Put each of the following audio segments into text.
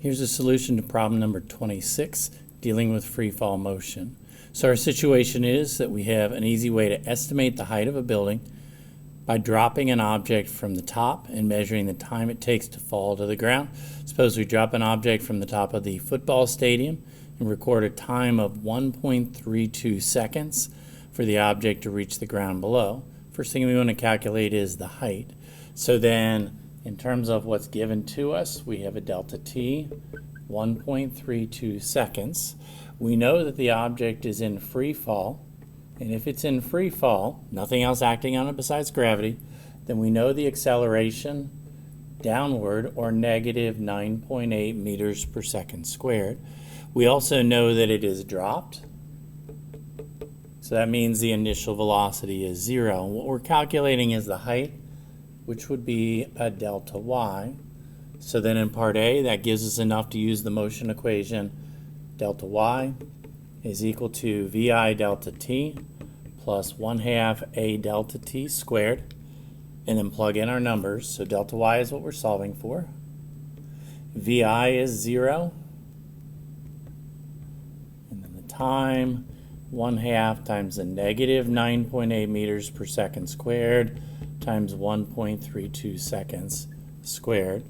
Here's a solution to problem number 26, dealing with free fall motion. So our situation is that we have an easy way to estimate the height of a building by dropping an object from the top and measuring the time it takes to fall to the ground. Suppose we drop an object from the top of the football stadium and record a time of 1.32 seconds for the object to reach the ground below. First thing we want to calculate is the height. So then, in terms of what's given to us, we have a delta t, 1.32 seconds. We know that the object is in free fall, and if it's in free fall, nothing else acting on it besides gravity, then we know the acceleration downward, or negative 9.8 meters per second squared. We also know that it is dropped, so that means the initial velocity is 0. And what we're calculating is the height, which would be a delta y. So then in part A, that gives us enough to use the motion equation. Delta y is equal to vi delta t plus 1/2 a delta t squared, and then plug in our numbers. So delta y is what we're solving for. Vi is 0, and then the time, 1/2 times the negative 9.8 meters per second squared times 1.32 seconds squared.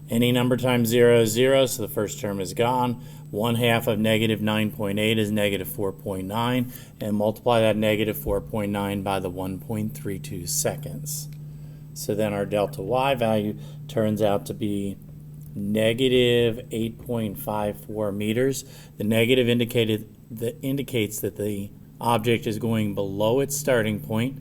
Any number times 0 is 0, so the first term is gone. 1/2 of negative 9.8 is negative 4.9, and multiply that negative 4.9 by the 1.32 seconds. So then our delta y value turns out to be negative 8.54 meters. The negative indicates that the object is going below its starting point.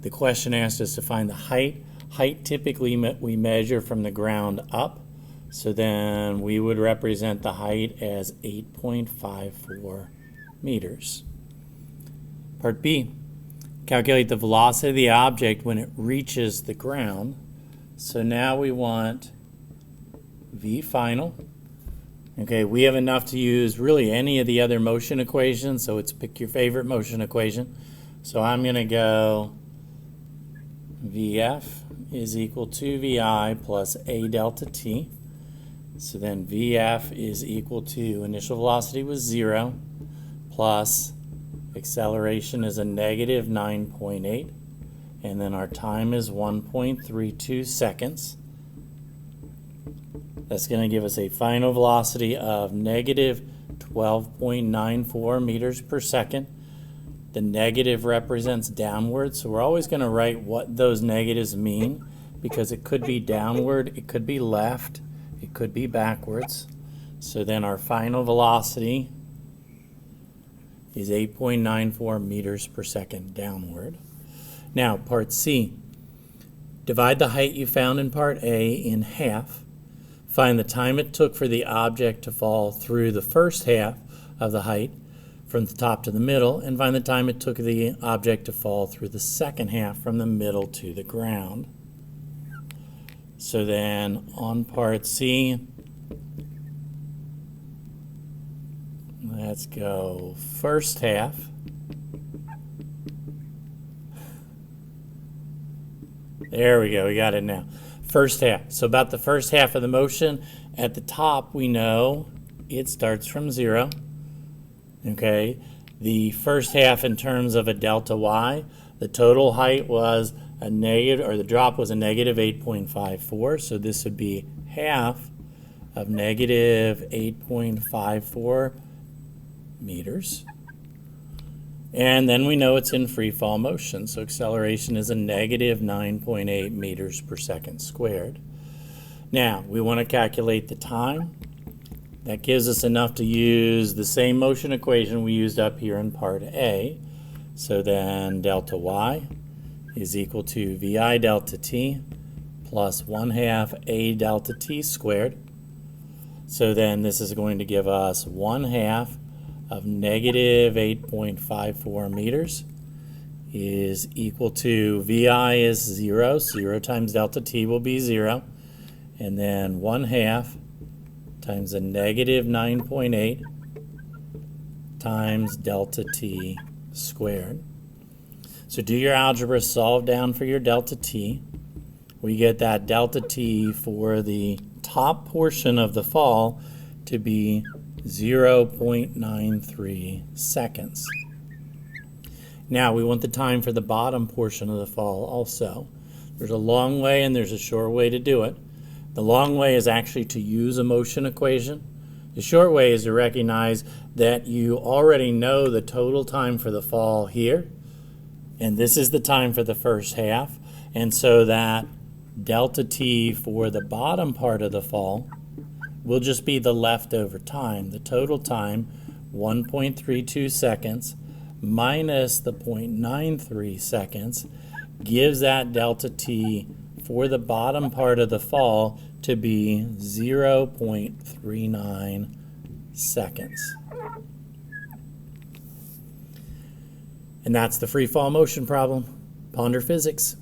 The question asked us to find the height. Height typically we measure from the ground up, so then we would represent the height as 8.54 meters. Part B, calculate the velocity of the object when it reaches the ground. So now we want V final. Okay, we have enough to use really any of the other motion equations, so it's pick your favorite motion equation. So I'm going to go Vf is equal to Vi plus a delta t. So then Vf is equal to, initial velocity was 0, plus acceleration is a negative 9.8, and then our time is 1.32 seconds. That's going to give us a final velocity of negative 12.94 meters per second. The negative represents downward, so we're always going to write what those negatives mean, because it could be downward, it could be left, it could be backwards. So then our final velocity is 8.94 meters per second downward. Now, part C. Divide the height you found in part A in half. Find the time it took for the object to fall through the first half of the height from the top to the middle, and find the time it took the object to fall through the second half from the middle to the ground. So then on part C, let's go first half. There we go, we got it now. First half. So about the first half of the motion, at the top we know it starts from 0. Okay, the first half in terms of a delta y, the total height was a negative, or the drop was a negative 8.54, so this would be half of negative 8.54 meters. And then we know it's in free fall motion, so acceleration is a negative 9.8 meters per second squared. Now, we want to calculate the time. That gives us enough to use the same motion equation we used up here in part A. So then delta y is equal to Vi delta t plus 1/2 a delta t squared. So then this is going to give us 1/2 of negative 8.54 meters is equal to Vi is 0. 0 times delta t will be 0. And then 1/2 times a negative 9.8 times delta t squared. So do your algebra, solve down for your delta t. we get that delta t for the top portion of the fall to be 0.93 seconds. Now we want the time for the bottom portion of the fall also. There's a long way and there's a short way to do it. The long way is actually to use a motion equation. The short way is to recognize that you already know the total time for the fall here, and this is the time for the first half, and so that delta t for the bottom part of the fall will just be the leftover time. The total time, 1.32 seconds, minus the 0.93 seconds, gives that delta t for the bottom part of the fall to be 0.39 seconds. And that's the free fall motion problem. Ponder physics.